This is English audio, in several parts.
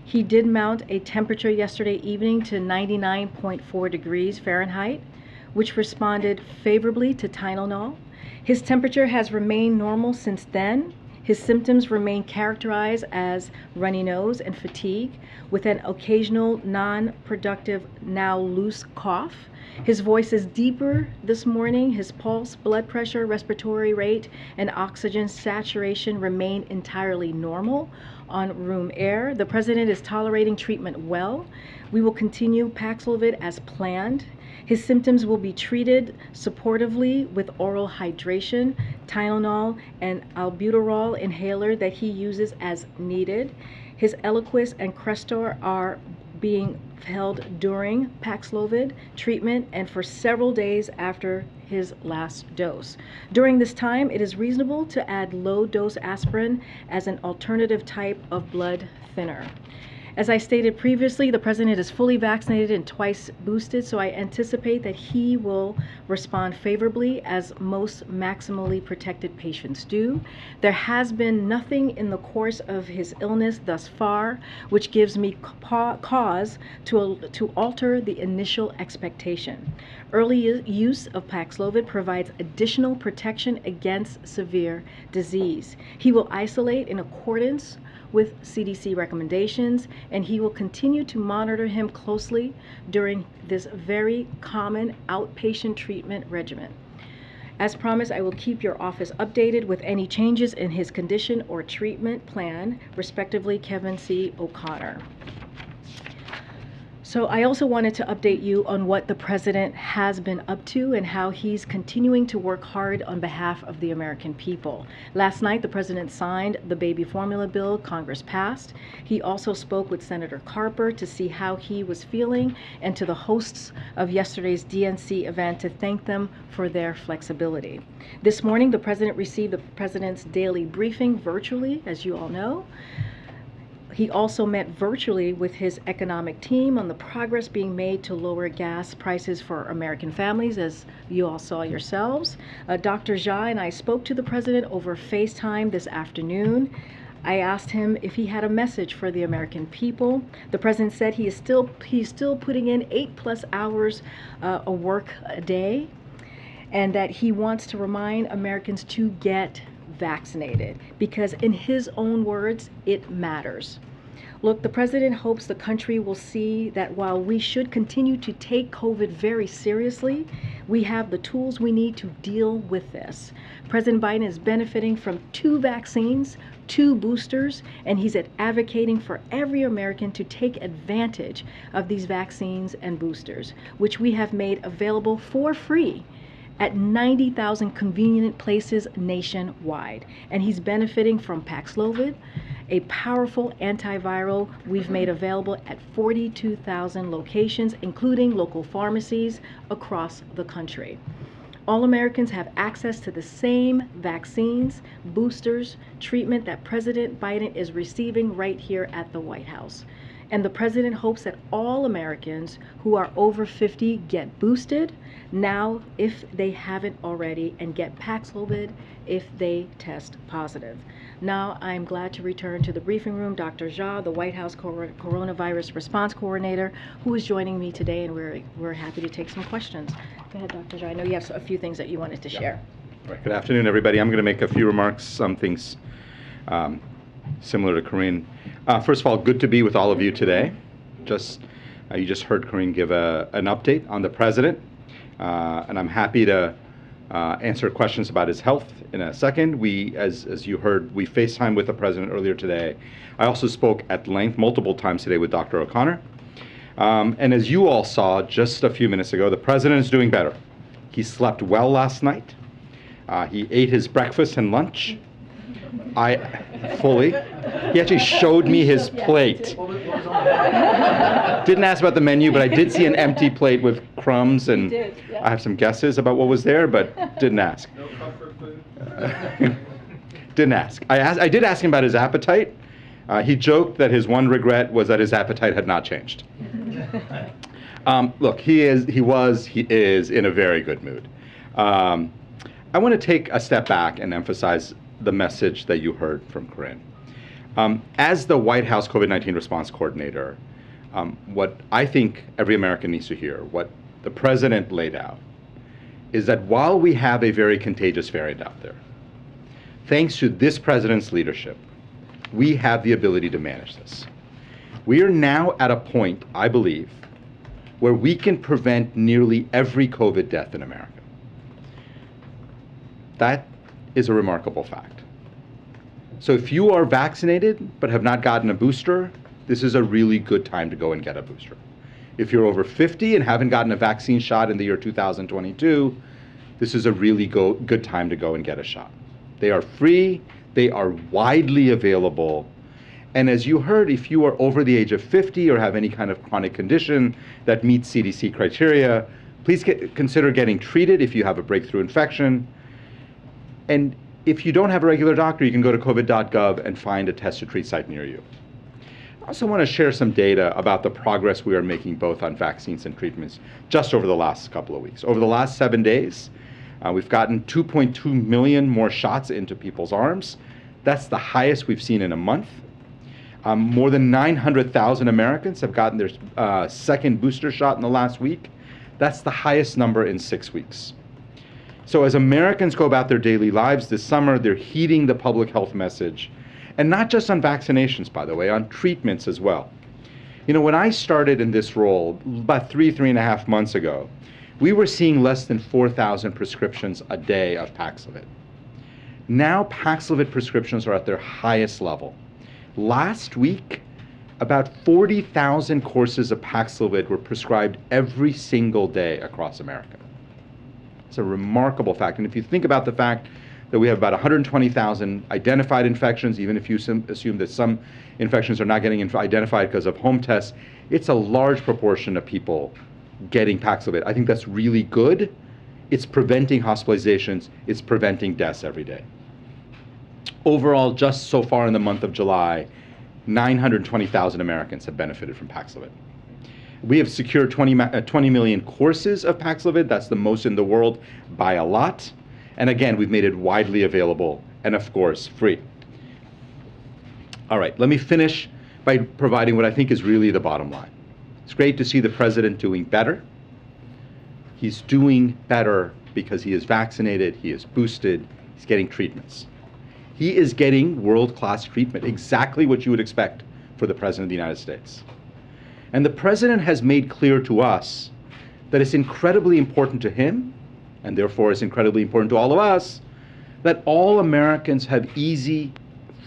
He did mount a temperature yesterday evening to 99.4 degrees Fahrenheit, which responded favorably to Tylenol. His temperature has remained normal since then. His symptoms remain characterized as runny nose and fatigue, with an occasional non-productive, now loose cough. His voice is deeper this morning. His pulse, blood pressure, respiratory rate, and oxygen saturation remain entirely normal on room air. The president is tolerating treatment well. We will continue Paxlovid as planned. His symptoms will be treated supportively with oral hydration, Tylenol, and albuterol inhaler that he uses as needed. His Eliquis and Crestor are being held during Paxlovid treatment and for several days after his last dose. During this time, it is reasonable to add low-dose aspirin as an alternative type of blood thinner. As I stated previously, the president is fully vaccinated and twice boosted, so I anticipate that he will respond favorably as most maximally protected patients do. There has been nothing in the course of his illness thus far which gives me cause to alter the initial expectation. Early use of Paxlovid provides additional protection against severe disease. He will isolate in accordance with CDC recommendations, and he will continue to monitor him closely during this very common outpatient treatment regimen. As promised, I will keep your office updated with any changes in his condition or treatment plan, respectively, Kevin C. O'Connor. So I also wanted to update you on what the president has been up to and how he's continuing to work hard on behalf of the American people. Last night, the president signed the baby formula bill Congress passed. He also spoke with Senator Carper to see how he was feeling and to the hosts of yesterday's DNC event to thank them for their flexibility. This morning, the president received the president's daily briefing virtually, as you all know. He also met virtually with his economic team on the progress being made to lower gas prices for American families, as you all saw yourselves. Dr. Jha and I spoke to the president over FaceTime this afternoon. I asked him if he had a message for the American people. The president said he's still putting in 8+ hours of work a day, and that he wants to remind Americans to get vaccinated because, in his own words, it matters. Look, the president hopes the country will see that while we should continue to take COVID very seriously, we have the tools we need to deal with this. President Biden is benefiting from 2 vaccines, 2 boosters, and he's advocating for every American to take advantage of these vaccines and boosters, which we have made available for free at 90,000 convenient places nationwide. And he's benefiting from Paxlovid, a powerful antiviral we've made available at 42,000 locations, including local pharmacies across the country. All Americans have access to the same vaccines, boosters, treatment that President Biden is receiving right here at the White House. And the president hopes that all Americans who are over 50 get boosted now if they haven't already, and get Paxlovid if they test positive. Now I'm glad to return to the briefing room Dr. Jha, the White House Coronavirus Response Coordinator, who is joining me today, and we're happy to take some questions. Go ahead, Dr. Jha. I know you have a few things that you wanted to share. Right. Good afternoon, everybody. I'm going to make a few remarks, some things similar to Karine. First of all, good to be with all of you today. You just heard Karine give an update on the president, and I'm happy to answer questions about his health in a second. As you heard, we FaceTimed with the president earlier today. I also spoke at length multiple times today with Dr. O'Connor. And as you all saw just a few minutes ago, the president is doing better. He slept well last night. He ate his breakfast and lunch. He actually showed me his plate. Didn't ask about the menu, but I did see an empty plate with crumbs, and I have some guesses about what was there, but didn't ask. No comfort food? Didn't ask. I did ask him about his appetite. He joked that his one regret was that his appetite had not changed. Look, he is in a very good mood. I want to take a step back and emphasize the message that you heard from Karine. As the White House COVID-19 response coordinator, what I think every American needs to hear, what the president laid out, is that while we have a very contagious variant out there, thanks to this president's leadership, we have the ability to manage this. We are now at a point, I believe, where we can prevent nearly every COVID death in America. That is a remarkable fact. So if you are vaccinated but have not gotten a booster, this is a really good time to go and get a booster. If you're over 50 and haven't gotten a vaccine shot in the year 2022, this is a really good time to go and get a shot. They are free, they are widely available, and as you heard, if you are over the age of 50 or have any kind of chronic condition that meets CDC criteria, please consider getting treated if you have a breakthrough infection. And if you don't have a regular doctor, you can go to covid.gov and find a test to treat site near you. I also want to share some data about the progress we are making both on vaccines and treatments just over the last couple of weeks. Over the last 7 days, we've gotten 2.2 million more shots into people's arms. That's the highest we've seen in a month. More than 900,000 Americans have gotten their second booster shot in the last week. That's the highest number in 6 weeks. So as Americans go about their daily lives this summer, they're heeding the public health message. And not just on vaccinations, by the way, on treatments as well. You know, when I started in this role about 3.5 months ago, we were seeing less than 4,000 prescriptions a day of Paxlovid. Now Paxlovid prescriptions are at their highest level. Last week, about 40,000 courses of Paxlovid were prescribed every single day across America. It's a remarkable fact. And if you think about the fact that we have about 120,000 identified infections, even if you assume that some infections are not getting identified because of home tests, it's a large proportion of people getting Paxlovid. I think that's really good. It's preventing hospitalizations. It's preventing deaths every day. Overall, just so far in the month of July, 920,000 Americans have benefited from Paxlovid. We have secured 20 million courses of Paxlovid. That's the most in the world by a lot. And again, we've made it widely available and, of course, free. All right, let me finish by providing what I think is really the bottom line. It's great to see the president doing better. He's doing better because he is vaccinated, he is boosted, he's getting treatments. He is getting world-class treatment, exactly what you would expect for the President of the United States. And the President has made clear to us that it's incredibly important to him, and therefore it's incredibly important to all of us, that all Americans have easy,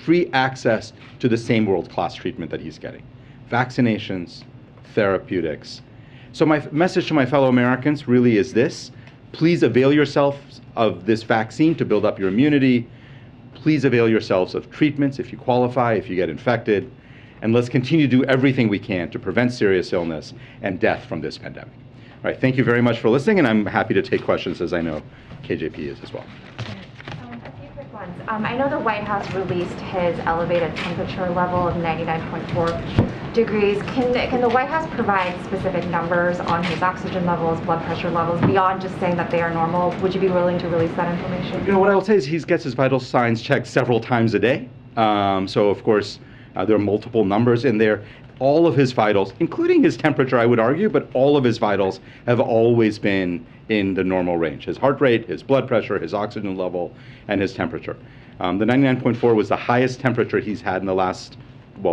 free access to the same world-class treatment that he's getting. Vaccinations, therapeutics. So my message to my fellow Americans really is this: please avail yourselves of this vaccine to build up your immunity. Please avail yourselves of treatments if you qualify, if you get infected, and let's continue to do everything we can to prevent serious illness and death from this pandemic. All right, thank you very much for listening, and I'm happy to take questions, as I know KJP is as well. A few quick ones. I know the White House released his elevated temperature level of 99.4 degrees. Can the White House provide specific numbers on his oxygen levels, blood pressure levels, beyond just saying that they are normal? Would you be willing to release that information? You know, what I will say is he gets his vital signs checked several times a day. So, of course, there are multiple numbers in there. All of his vitals, including his temperature, I would argue, but all of his vitals have always been in the normal range. His heart rate, his blood pressure, his oxygen level, and his temperature. The 99.4 was the highest temperature he's had in the last,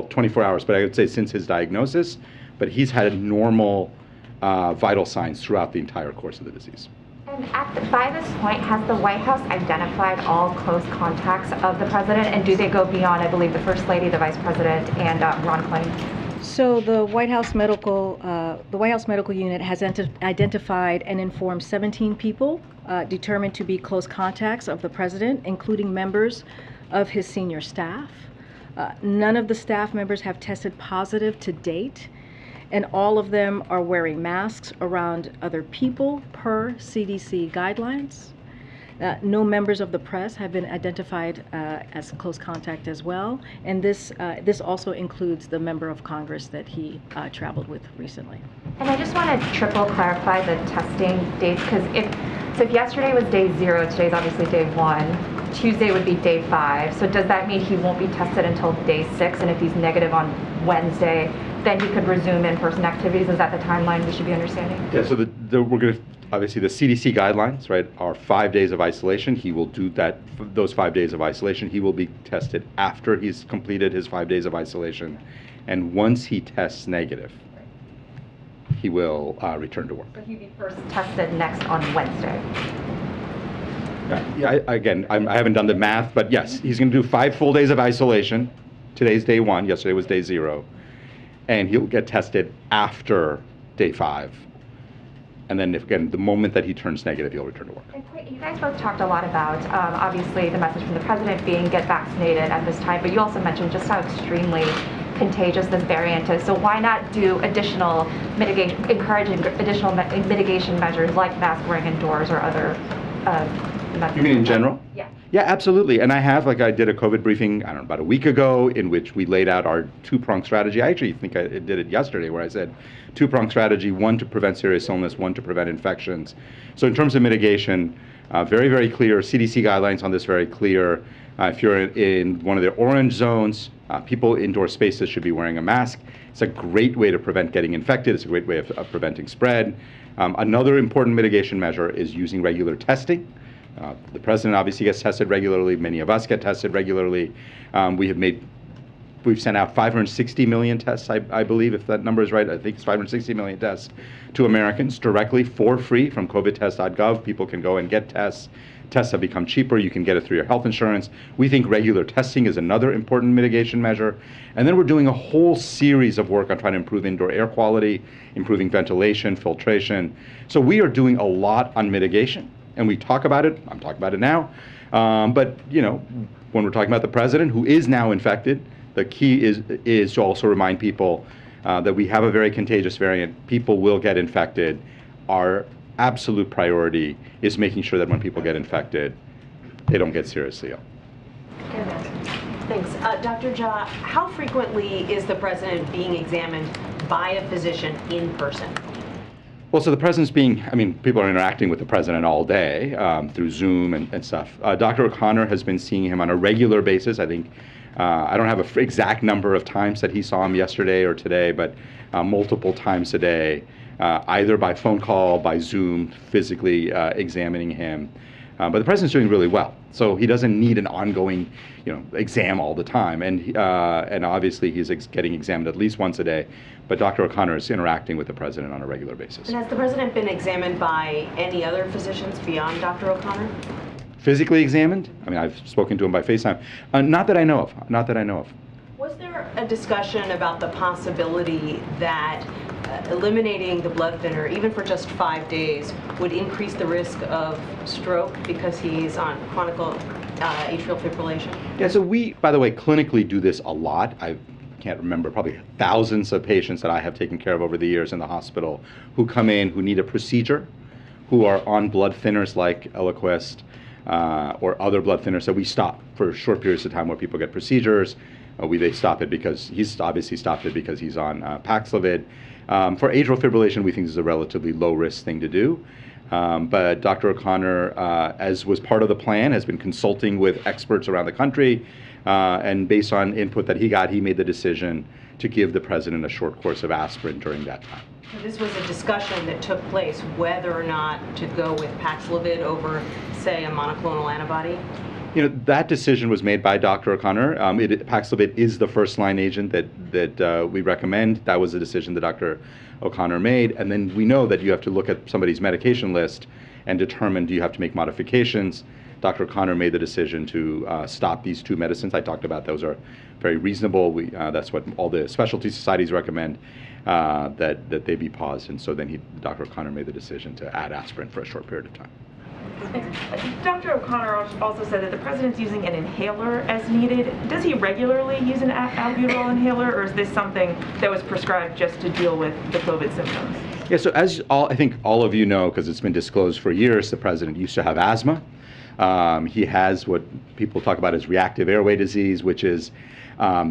24 hours, but I would say since his diagnosis. But he's had normal vital signs throughout the entire course of the disease. And by this point, has the White House identified all close contacts of the president, and do they go beyond, I believe, the First Lady, the Vice President, and Ron Klain? So the White House Medical Unit has identified and informed 17 people determined to be close contacts of the president, including members of his senior staff. None of the staff members have tested positive to date, and all of them are wearing masks around other people per CDC guidelines. No members of the press have been identified as close contact as well, and this also includes the member of Congress that he traveled with recently. And I just want to triple clarify the testing dates, because if So if yesterday was day 0, today's obviously day 1, Tuesday would be day 5. So does that mean he won't be tested until day 6? And if he's negative on Wednesday, then he could resume in-person activities? Is that the timeline we should be understanding? Yeah, so we're going to, obviously the CDC guidelines, right, are 5 days of isolation. He will do that, those 5 days of isolation. He will be tested after he's completed his 5 days of isolation. And once he tests negative, he will return to work. So he'd be first tested next on Wednesday. Yeah, I haven't done the math, but yes, he's going to do 5 full days of isolation. Today's day 1, yesterday was day 0. And he'll get tested after day 5. And then, again, the moment that he turns negative, he'll return to work. You guys both talked a lot about, obviously, the message from the president being get vaccinated at this time, but you also mentioned just how extremely contagious this variant is. So why not do additional mitigation, encouraging additional mitigation measures like mask wearing indoors or other methods? You mean in general? Yeah. Yeah, absolutely. And I did a COVID briefing, I don't know, about a week ago, in which we laid out our 2-pronged strategy. I actually think I did it yesterday, where I said 2-pronged strategy, 1 to prevent serious illness, 1 to prevent infections. So in terms of mitigation, very, very clear. CDC guidelines on this very clear. If you're in one of the orange zones, people indoor spaces should be wearing a mask. It's a great way to prevent getting infected. It's a great way of preventing spread. Another important mitigation measure is using regular testing. The president obviously gets tested regularly. Many of us get tested regularly. We've sent out 560 million tests, I believe, if that number is right. I think it's 560 million tests to Americans directly for free from covidtest.gov. People can go and get tests. Tests have become cheaper. You can get it through your health insurance. We think regular testing is another important mitigation measure. And then we're doing a whole series of work on trying to improve indoor air quality, improving ventilation, filtration. So we are doing a lot on mitigation. And we talk about it. I'm talking about it now. But when we're talking about the president, who is now infected, the key is to also remind people that we have a very contagious variant. People will get infected. Our absolute priority is making sure that when people get infected, they don't get seriously ill. Thanks. Dr. Jha, how frequently is the president being examined by a physician in person? Well, so the president's people are interacting with the president all day through Zoom and stuff. Dr. O'Connor has been seeing him on a regular basis. I think, I don't have an exact number of times that he saw him yesterday or today, but multiple times a day, either by phone call, by Zoom, physically examining him. But the president's doing really well, so he doesn't need an ongoing, exam all the time. And obviously he's getting examined at least once a day. But Dr. O'Connor is interacting with the president on a regular basis. And has the president been examined by any other physicians beyond Dr. O'Connor? Physically examined? I've spoken to him by FaceTime. Not that I know of. Not that I know of. Was there a discussion about the possibility that eliminating the blood thinner, even for just 5 days, would increase the risk of stroke because he's on chronic atrial fibrillation? Yeah, so we, by the way, clinically do this a lot. I can't remember, probably thousands of patients that I have taken care of over the years in the hospital who come in, who need a procedure, who are on blood thinners like Eliquis or other blood thinners that we stop for short periods of time where people get procedures. They stop it because he's obviously stopped it because he's on Paxlovid. For atrial fibrillation, we think this is a relatively low-risk thing to do. But Dr. O'Connor, as was part of the plan, has been consulting with experts around the country, and based on input that he got, he made the decision to give the president a short course of aspirin during that time. So this was a discussion that took place whether or not to go with Paxlovid over, say, a monoclonal antibody? That decision was made by Dr. O'Connor. Paxlovid is the first-line agent that we recommend. That was a decision that Dr. O'Connor made. And then we know that you have to look at somebody's medication list and determine, do you have to make modifications? Dr. O'Connor made the decision to stop these 2 medicines. I talked about those are very reasonable. That's what all the specialty societies recommend, that they be paused. And so then Dr. O'Connor made the decision to add aspirin for a short period of time. Dr. O'Connor also said that the president's using an inhaler as needed. Does he regularly use an albuterol inhaler, or is this something that was prescribed just to deal with the COVID symptoms? Yeah, so as I think all of you know, because it's been disclosed for years, the president used to have asthma. He has what people talk about as reactive airway disease, which is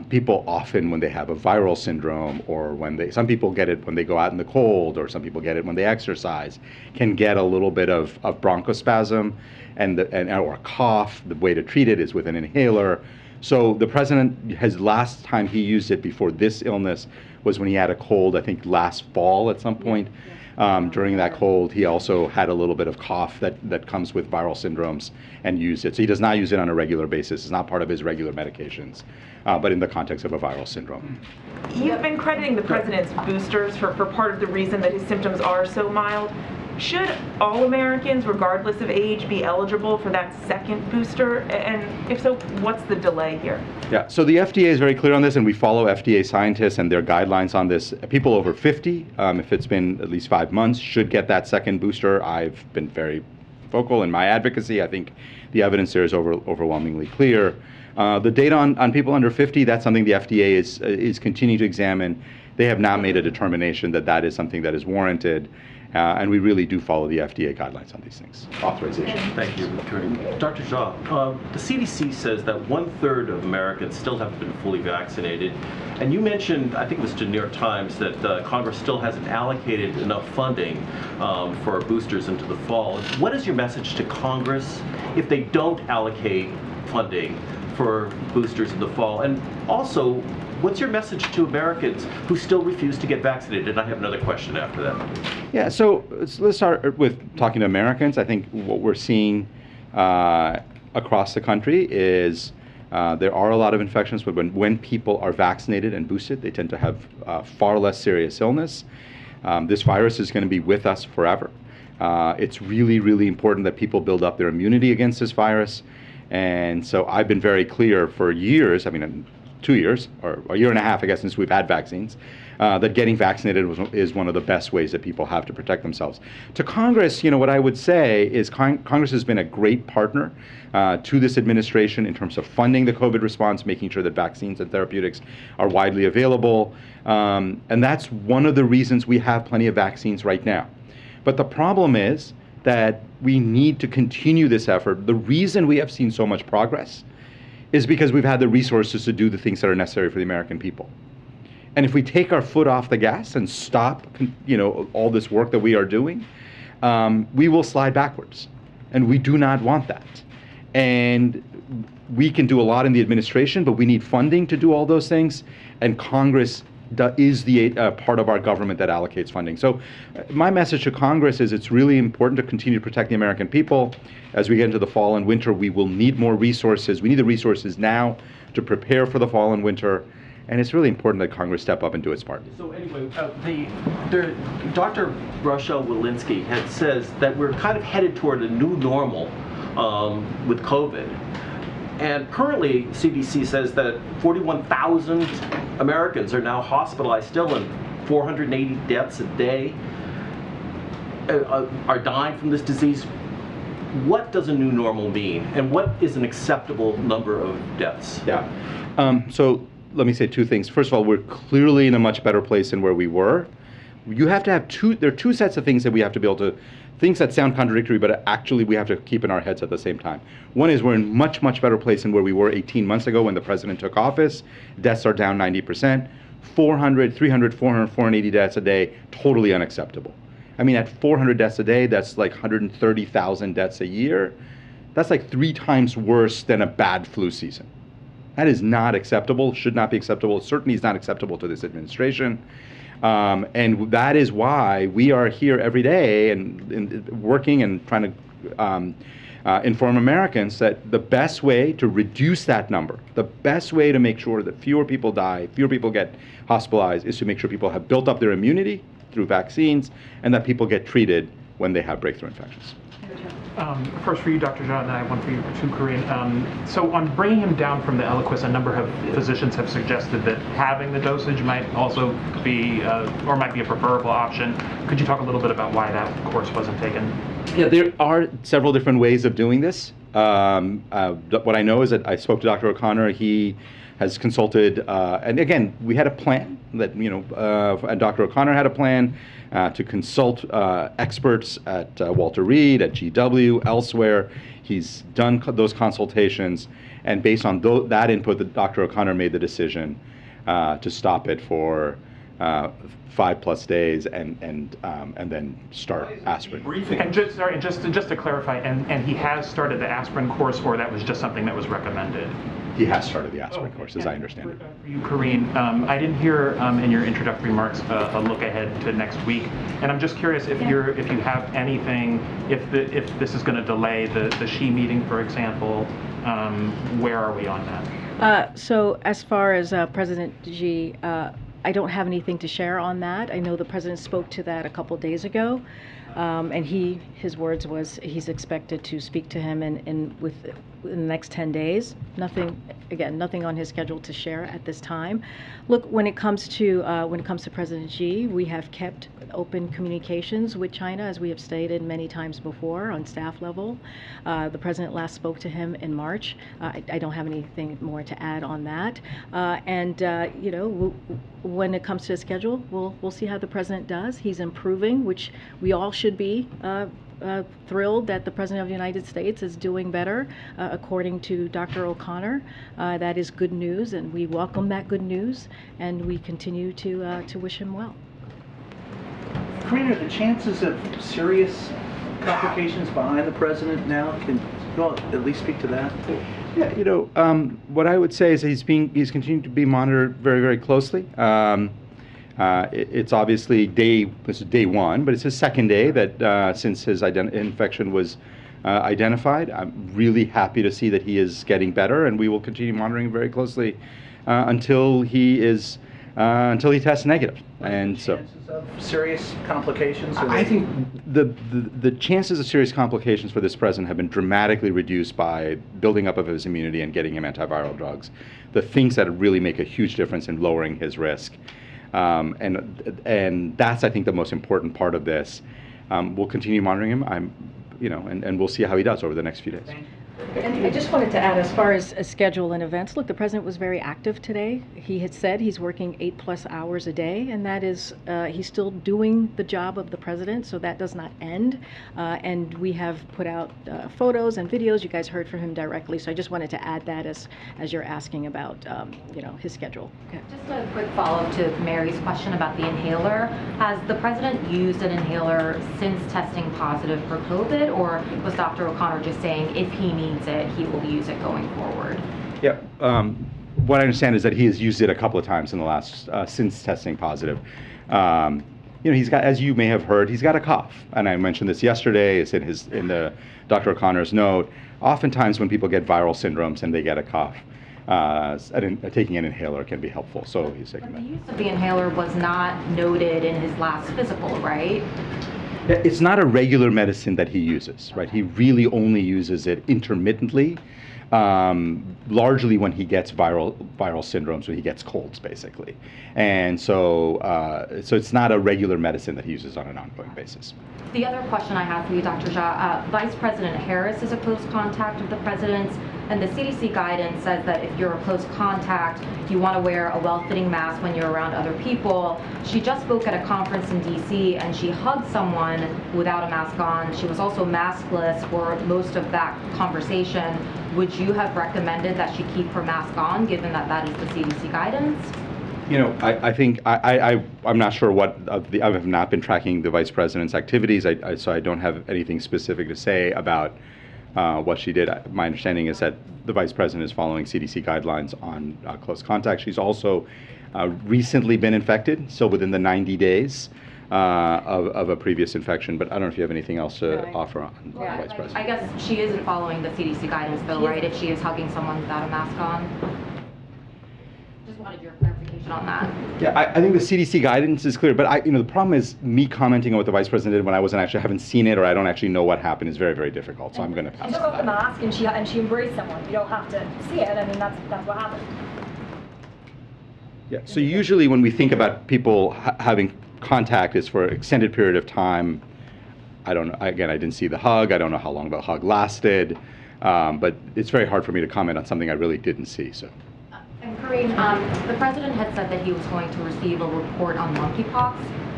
People often, when they have a viral syndrome, or some people get it when they go out in the cold, or some people get it when they exercise, can get a little bit of bronchospasm or a cough. The way to treat it is with an inhaler. So the president last time he used it before this illness was when he had a cold, I think last fall at some point. During that cold, he also had a little bit of cough that comes with viral syndromes and used it. So he does not use it on a regular basis. It's not part of his regular medications, but in the context of a viral syndrome. You've been crediting the president's boosters for part of the reason that his symptoms are so mild. Should all Americans, regardless of age, be eligible for that second booster? And if so, what's the delay here? Yeah, so the FDA is very clear on this, and we follow FDA scientists and their guidelines on this. People over 50, if it's been at least 5 months, should get that second booster. I've been very vocal in my advocacy. I think the evidence there is overwhelmingly clear. The data on people under 50, that's something the FDA is continuing to examine. They have not made a determination that is something that is warranted. And we really do follow the FDA guidelines on these things. Authorization. Thank you, Karine. Dr. Jha, the CDC says that 1/3 of Americans still haven't been fully vaccinated. And you mentioned, I think it was to New York Times, that Congress still hasn't allocated enough funding for boosters into the fall. What is your message to Congress if they don't allocate funding for boosters in the fall? And also, what's your message to Americans who still refuse to get vaccinated? And I have another question after that. Yeah, so let's start with talking to Americans. I think what we're seeing across the country is there are a lot of infections, but when people are vaccinated and boosted, they tend to have far less serious illness. This virus is going to be with us forever. It's really, really important that people build up their immunity against this virus. And so I've been very clear for years, 2 years, or a year and a half, I guess, since we've had vaccines, that getting vaccinated is one of the best ways that people have to protect themselves. To Congress, what I would say is Congress has been a great partner to this administration in terms of funding the COVID response, making sure that vaccines and therapeutics are widely available. And that's one of the reasons we have plenty of vaccines right now. But the problem is that we need to continue this effort. The reason we have seen so much progress is because we've had the resources to do the things that are necessary for the American people. And if we take our foot off the gas and stop, all this work that we are doing, we will slide backwards. And we do not want that. And we can do a lot in the administration, but we need funding to do all those things. And Congress is the part of our government that allocates funding. So my message to Congress is it's really important to continue to protect the American people. As we get into the fall and winter, we will need more resources. We need the resources now to prepare for the fall and winter. And it's really important that Congress step up and do its part. So anyway, Dr. Rochelle Walensky says that we're kind of headed toward a new normal with COVID. And currently, CDC says that 41,000 Americans are now hospitalized still, and 480 deaths a day are dying from this disease. What does a new normal mean, and what is an acceptable number of deaths? Yeah. So let me say two things. First of all, we're clearly in a much better place than where we were. You have to have there are two sets of things that we have to be able to, things that sound contradictory, but actually we have to keep in our heads at the same time. One is we're in much, much better place than where we were 18 months ago when the president took office. Deaths are down 90%. 400, 300, 400, 480 deaths a day, totally unacceptable. At 400 deaths a day, that's like 130,000 deaths a year. That's like 3 times worse than a bad flu season. That is not acceptable, should not be acceptable. It certainly is not acceptable to this administration. And that is why we are here every day and working and trying to inform Americans that the best way to reduce that number, the best way to make sure that fewer people die, fewer people get hospitalized, is to make sure people have built up their immunity through vaccines and that people get treated when they have breakthrough infections. First for you, Dr. Jha, and then I have one for you too, Karine. So on bringing him down from the Eliquis, a number of physicians have suggested that having the dosage might also be, or might be a preferable option. Could you talk a little bit about why that course wasn't taken? Yeah, there are several different ways of doing this. What I know is that I spoke to Dr. O'Connor. He has consulted, and again, we had a plan that, and Dr. O'Connor had a plan to consult experts at Walter Reed, at GW, elsewhere. He's done those consultations, and based on that input, Dr. O'Connor made the decision to stop it for 5+ days and then start aspirin. And just to clarify, and he has started the aspirin course, or that was just something that was recommended? He has started the aspirin course, as I understand it. For you, Karine, I didn't hear in your introductory remarks a look ahead to next week, and I'm just curious if you have anything, if this is going to delay the Xi meeting, for example. Where are we on that? So as far as President Xi, I don't have anything to share on that. I know the president spoke to that a couple days ago, and his words was he's expected to speak to him in the next 10 days. Nothing on his schedule to share at this time. Look, when it comes to President Xi, we have kept open communications with China, as we have stated many times before, on staff level. The president last spoke to him in March. I don't have anything more to add on that. When it comes to the schedule, we'll see how the president does. He's improving, which we all should be thrilled that the President of the United States is doing better, according to Dr. O'Connor. That is good news, and we welcome that good news, and we continue to wish him well. Karine, are the chances of serious complications behind the president now? Can you all at least speak to that? Yeah, what I would say is he's continuing to be monitored very, very closely. It's obviously this is day one, but it's his second day that since his infection was identified. I'm really happy to see that he is getting better, and we will continue monitoring very closely until he tests negative. And so, chances of serious complications? I think the chances of serious complications for this president have been dramatically reduced by building up of his immunity and getting him antiviral drugs, the things that really make a huge difference in lowering his risk. And that's, I think, the most important part of this. We'll continue monitoring him. And we'll see how he does over the next few days. And I just wanted to add, as far as a schedule and events, look, the president was very active today. He had said he's working 8+ hours a day, and that is, he's still doing the job of the president, so that does not end. And we have put out photos and videos. You guys heard from him directly, so I just wanted to add that as you're asking about, his schedule. Okay. Just a quick follow-up to Mary's question about the inhaler. Has the president used an inhaler since testing positive for COVID, or was Dr. O'Connor just saying if he needs it, he will use it going forward? Yeah. What I understand is that he has used it a couple of times in the last since testing positive. He's got, as you may have heard, he's got a cough, and I mentioned this yesterday. It's in the Dr. O'Connor's note. Oftentimes, when people get viral syndromes and they get a cough, taking an inhaler can be helpful. So he's taking that. The use of the inhaler was not noted in his last physical, right? It's not a regular medicine that he uses, right? He really only uses it intermittently, largely when he gets viral syndromes, when he gets colds, basically. And so it's not a regular medicine that he uses on an ongoing basis. The other question I have for you, Dr. Jha, Vice President Harris is a close contact of the president's, and the CDC guidance says that if you're a close contact, you want to wear a well-fitting mask when you're around other people. She just spoke at a conference in DC, and she hugged someone without a mask on. She was also maskless for most of that conversation. Would you have recommended that she keep her mask on, given that that is the CDC guidance? I think I'm not sure what I have not been tracking the vice president's activities, so I don't have anything specific to say about what she did. My understanding is that the vice president is following CDC guidelines on close contact. She's also recently been infected, still within the 90 days of a previous infection. But I don't know if you have anything else to offer on the vice president. I guess she isn't following the CDC guidance, though, right? If she is hugging someone without a mask on. Just wanted your clarification on that. Yeah, I think the CDC guidance is clear, but the problem is me commenting on what the vice president did when I haven't seen it, or I don't actually know what happened is very, very difficult. So I'm going to pass. She took off the mask and she embraced someone. You don't have to see it. I mean, that's what happened. Yeah. So usually when we think about people having contact, it's for an extended period of time. I don't know. Again, I didn't see the hug. I don't know how long the hug lasted. But it's very hard for me to comment on something I really didn't see. So. And Karine, the president had said that he was going to receive a report on Monkey Pox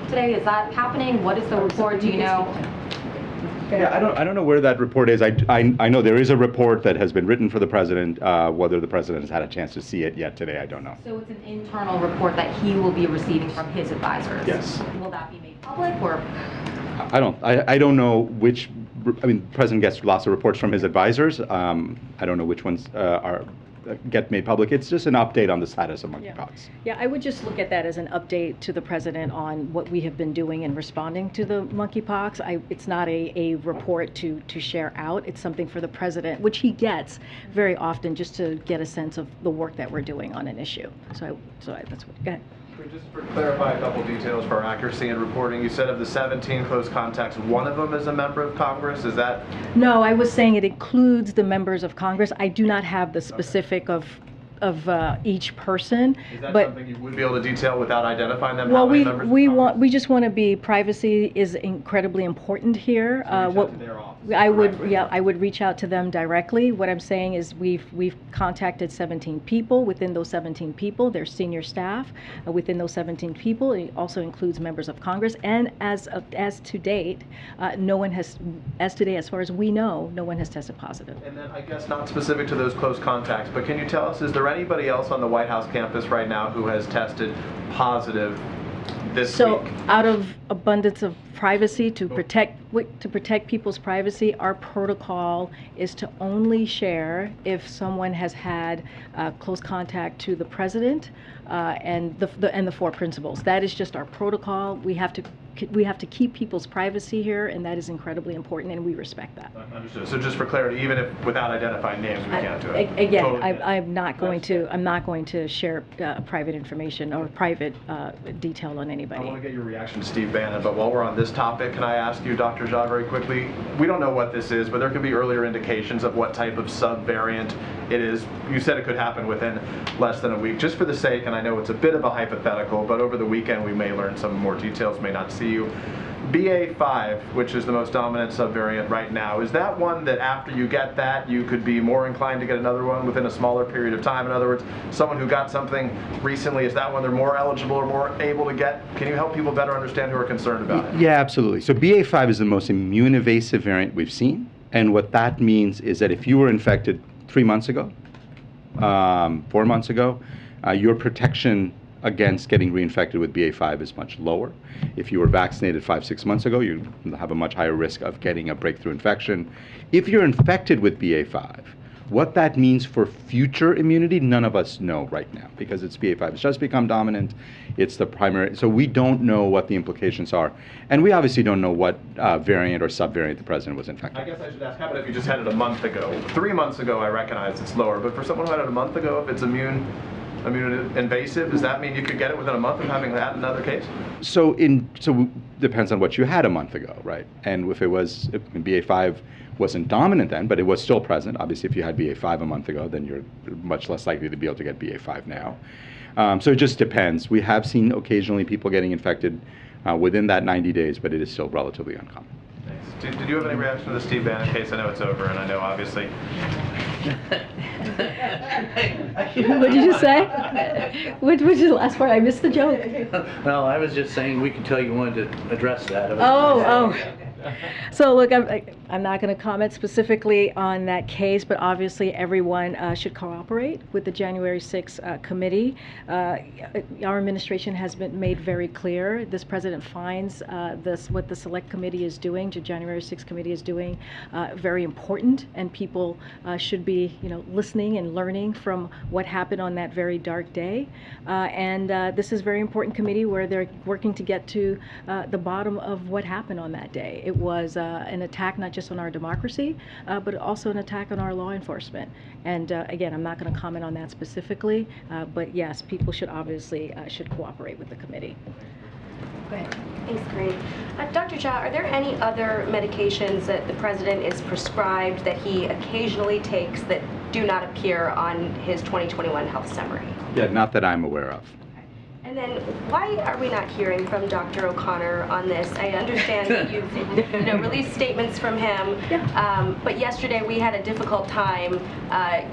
today. Is that happening? What is the report? Do you know? Yeah, I don't know where that report is. I know there is a report that has been written for the president. Whether the president has had a chance to see it yet today, I don't know. So it's an internal report that he will be receiving from his advisors. Yes. Will that be made public or? I don't know which. I mean, the president gets lots of reports from his advisors. I don't know which ones get made public. It's just an update on the status of monkeypox. Yeah, I would just look at that as an update to the president on what we have been doing in responding to the monkeypox. It's not a report to share out. It's something for the president, which he gets very often, just to get a sense of the work that we're doing on an issue. So that's what. Go ahead. Just to clarify a couple details for accuracy in reporting, you said of the 17 close contacts, one of them is a member of Congress. Is that? No, I was saying it includes the members of Congress. I do not have the specific of each person. Is that but something you would be able to detail without identifying them? Well, we just want to be, privacy is incredibly important here. I would reach out to them directly. What I'm saying is we've contacted 17 people. Within those 17 people, there's senior staff. Within those 17 people, it also includes members of Congress. And as to date, no one has, as far as we know, no one has tested positive. And then I guess not specific to those close contacts, but can you tell us, is there anybody else on the White House campus right now who has tested positive this week? So out of abundance of privacy, to protect people's privacy, our protocol is to only share if someone has had close contact to the president and the four principals. That is just our protocol. We have to keep people's privacy here, and that is incredibly important, and we respect that. Understood. So just for clarity, even if without identifying names, we can't do it. Again, totally I'm not going to share private information or private detail on anybody. I want to get your reaction to Steve Bannon, but while we're on this topic, can I ask you, Dr. Jha, very quickly, we don't know what this is, but there could be earlier indications of what type of subvariant it is. You said it could happen within less than a week. Just for the sake, and I know it's a bit of a hypothetical, but over the weekend we may learn some more details, may not see you. BA.5, which is the most dominant subvariant right now, is that one that after you get that, you could be more inclined to get another one within a smaller period of time? In other words, someone who got something recently, is that one they're more eligible or more able to get? Can you help people better understand who are concerned about it? Yeah, absolutely. So BA.5 is the most immune evasive variant we've seen. And what that means is that if you were infected 3 months ago, 4 months ago, your protection against getting reinfected with BA.5 is much lower. If you were vaccinated 5-6 months ago, you have a much higher risk of getting a breakthrough infection. If you're infected with BA.5, what that means for future immunity, none of us know right now, because it's BA.5. It's just become dominant. It's the primary. So we don't know what the implications are. And we obviously don't know what variant or subvariant the president was infected. I guess I should ask, how about if you just had it a month ago? 3 months ago, I recognize it's lower, but for someone who had it a month ago, if it's immune invasive, does that mean you could get it within a month of having had another case? So depends on what you had a month ago, right? And if BA.5 wasn't dominant then, but it was still present. Obviously, if you had BA.5 a month ago, then you're much less likely to be able to get BA.5 now. So it just depends. We have seen occasionally people getting infected within that 90 days, but it is still relatively uncommon. Thanks. Did you have any reaction to the Steve Bannon case? I know it's over, and I know obviously. What did you say? What was the last part? I missed the joke. No, I was just saying we could tell you wanted to address that. Oh. So look, I'm not going to comment specifically on that case, but obviously everyone should cooperate with the January 6th committee. Our administration has been made very clear. This president finds what the select committee is doing, the January 6th committee is doing, very important, and people should be, listening and learning from what happened on that very dark day. And this is a very important committee where they're working to get to the bottom of what happened on that day. It was an attack not just on our democracy, but also an attack on our law enforcement. And again, I'm not going to comment on that specifically, but yes, people should obviously should cooperate with the committee. Go ahead. Thanks, Karine. Dr. Jha, are there any other medications that the president is prescribed that he occasionally takes that do not appear on his 2021 health summary? Yeah, not that I'm aware of. And And then why are we not hearing from Dr. O'Connor on this? I understand that you've released statements from him, but yesterday we had a difficult time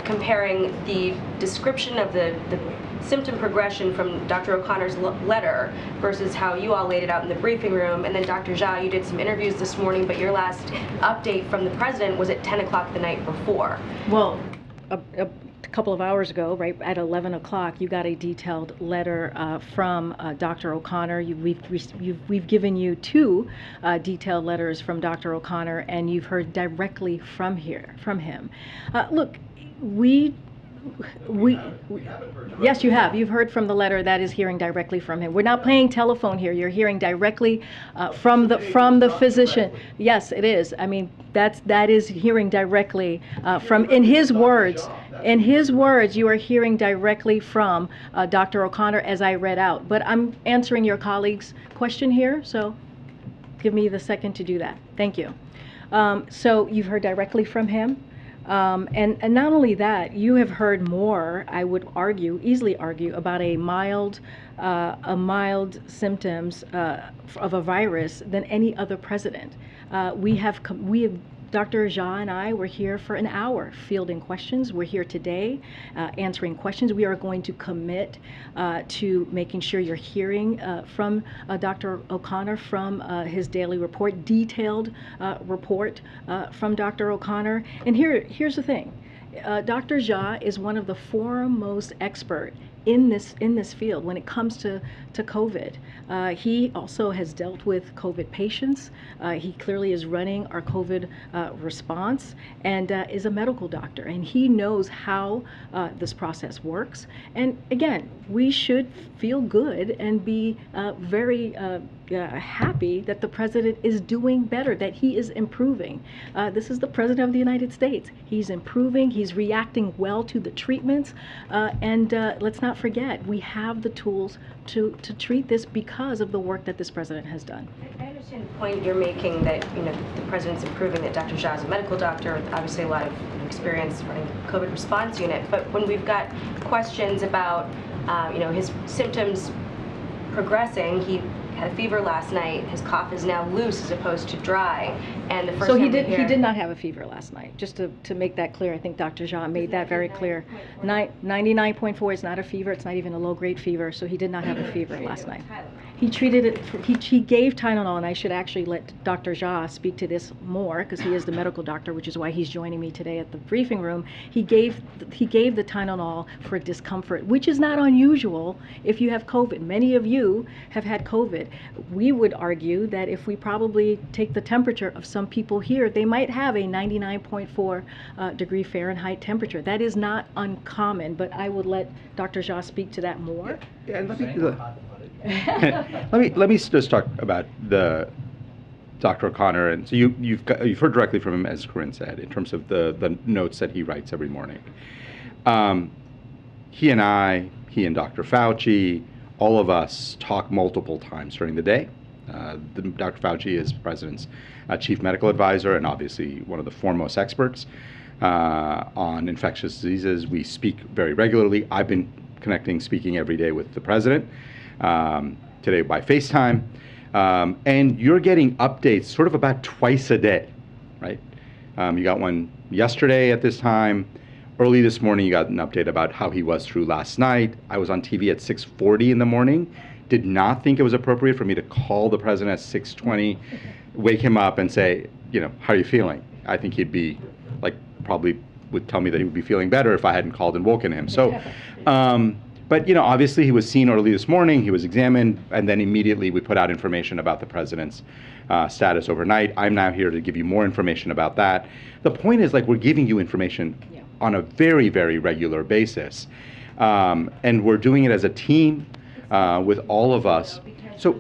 comparing the description of the symptom progression from Dr. O'Connor's letter versus how you all laid it out in the briefing room. And then Dr. Jha, you did some interviews this morning, but your last update from the president was at 10 o'clock the night before. Well, a couple of hours ago, right at 11 o'clock, you got a detailed letter from Dr. O'Connor. We've given you two detailed letters from Dr. O'Connor, and you've heard directly from him. Look, yes, you have. You've heard from the letter. That is hearing directly from him. We're not playing telephone here. You're hearing directly from the physician. Yes, it is. I mean, that is hearing directly from, in his words. In his words, you are hearing directly from Dr. O'Connor, as I read out. But I'm answering your colleague's question here, so give me the second to do that. Thank you. So you've heard directly from him. And not only that, you have heard more, I would easily argue, about a mild symptoms of a virus than any other president. Dr. Jha and I were here for an hour fielding questions. We're here today answering questions. We are going to commit to making sure you're hearing from Dr. O'Connor from his daily report, detailed report from Dr. O'Connor. And here's the thing. Dr. Jha is one of the foremost experts in this field when it comes to COVID. He also has dealt with COVID patients. He clearly is running our COVID response and is a medical doctor, and he knows how this process works. And again, we should feel good and be very happy that the president is doing better, that he is improving. This is the president of the United States. He's improving, he's reacting well to the treatments, and let's not forget, we have the tools to treat this because of the work that this president has done. I understand the point you're making that the president's improving, that Dr. Jha is a medical doctor with obviously a lot of experience running the COVID response unit, but when we've got questions about his symptoms progressing, he had a fever last night, his cough is now loose as opposed to dry, and the first so time he did not have a fever last night, just to make that clear. I think Dr. Jha made that very clear. 99.4 is not a fever, it's not even a low-grade fever, so he did not have a fever last night. He treated it, he gave Tylenol, and I should actually let Dr. Jha speak to this more, because he is the medical doctor, which is why he's joining me today at the briefing room. He gave the Tylenol for discomfort, which is not unusual if you have COVID. Many of you have had COVID. We would argue that if we probably take the temperature of some people here, they might have a 99.4 degree Fahrenheit temperature. That is not uncommon, but I would let Dr. Jha speak to that more. Yeah, and let me just talk about the Dr. O'Connor, and so you've heard directly from him, as Karine said, in terms of the notes that he writes every morning. He and Dr. Fauci, all of us talk multiple times during the day. Dr. Fauci is the president's chief medical advisor and obviously one of the foremost experts on infectious diseases. We speak very regularly. I've been speaking every day with the president, today by FaceTime. And you're getting updates sort of about twice a day, right? You got one yesterday at this time. Early this morning, you got an update about how he was through last night. I was on TV at 6:40 in the morning. Did not think it was appropriate for me to call the president at 6:20, wake him up and say, how are you feeling? I think he'd be probably would tell me that he would be feeling better if I hadn't called and woken him. So, but obviously he was seen early this morning, he was examined, and then immediately we put out information about the president's status overnight. I'm now here to give you more information about that. The point is, we're giving you information on a very, very regular basis. And we're doing it as a team with all of us. So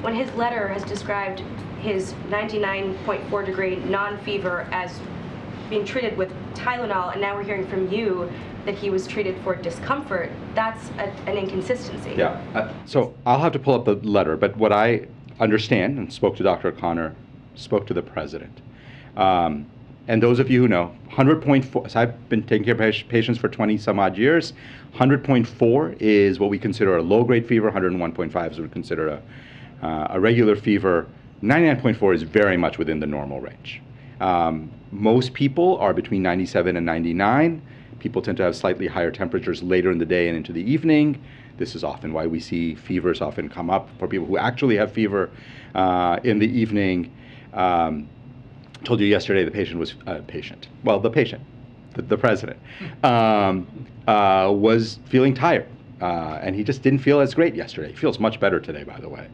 when his letter has described his 99.4 degree non-fever as being treated with Tylenol, and now we're hearing from you that he was treated for discomfort, that's an inconsistency. Yeah, so I'll have to pull up the letter, but what I understand, and spoke to Dr. O'Connor, spoke to the president. and those of you who know, 100.4, so I've been taking care of patients for 20 some odd years. 100.4 is what we consider a low-grade fever. 101.5 is what we consider a regular fever. 99.4 is very much within the normal range. Most people are between 97 and 99. People tend to have slightly higher temperatures later in the day and into the evening. This is often why we see fevers often come up for people who actually have fever in the evening. Told you yesterday the patient was the president, was feeling tired, and he just didn't feel as great yesterday. He feels much better today, by the way.